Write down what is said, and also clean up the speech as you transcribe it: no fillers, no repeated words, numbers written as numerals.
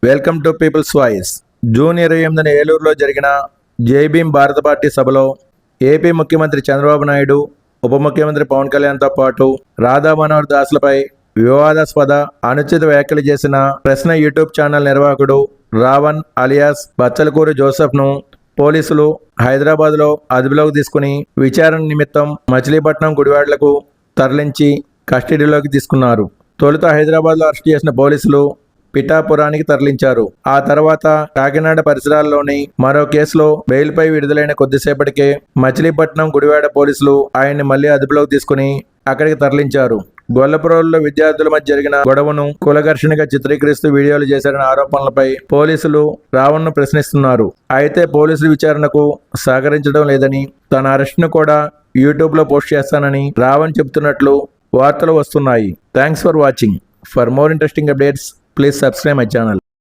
Welcome to people's voice. June 28న ఏలూరులో జరిగిన జై భీమ్ భారత పార్టీ సభలో ఏపీ ముఖ్యమంత్రి చంద్రబాబు నాయుడు, ఉప ముఖ్యమంత్రి పవన్ కళ్యాణ్తో పాటు రాధా మనోహర్ దాస్లపై వివాదాస్పద అనుచిత వ్యాఖ్యలు చేసిన ప్రశ్న యూట్యూబ్ ఛానల్ నిర్వాహకుడు రావణ్ అలియాస్ బచ్చలకూరు జోసెఫ్ను పోలీసులు హైదరాబాద్లో అదుపులోకి తీసుకుని విచారణ నిమిత్తం మచిలీపట్నం గుడివాడలకు తరలించి కస్టడీలోకి తీసుకున్నారు. తొలుత హైదరాబాద్లో అరెస్ట్ చేసిన పోలీసులు పిఠాపురానికి తరలించారు. ఆ తర్వాత కాకినాడ పరిసరాల్లోని మరో కేసులో బెయిల్పై విడుదలైన కొద్దిసేపటికే మచిలీపట్నం గుడివాడ పోలీసులు ఆయన్ని మళ్లీ అదుపులోకి తీసుకుని అక్కడికి తరలించారు. గొల్లపురంలో విద్యార్థుల మధ్య జరిగిన గొడవను కులఘర్షణగా చిత్రీకరిస్తూ వీడియోలు చేశారన్న ఆరోపణలపై పోలీసులు రావణ్ను ప్రశ్నిస్తున్నారు. అయితే పోలీసులు విచారణకు సహకరించడం లేదని, తన అరెస్ట్ను కూడా యూట్యూబ్లో పోస్ట్ చేస్తానని రావణ్ చెబుతున్నట్లు వార్తలు వస్తున్నాయి. Thanks for watching. For more interesting updates, please subscribe my channel.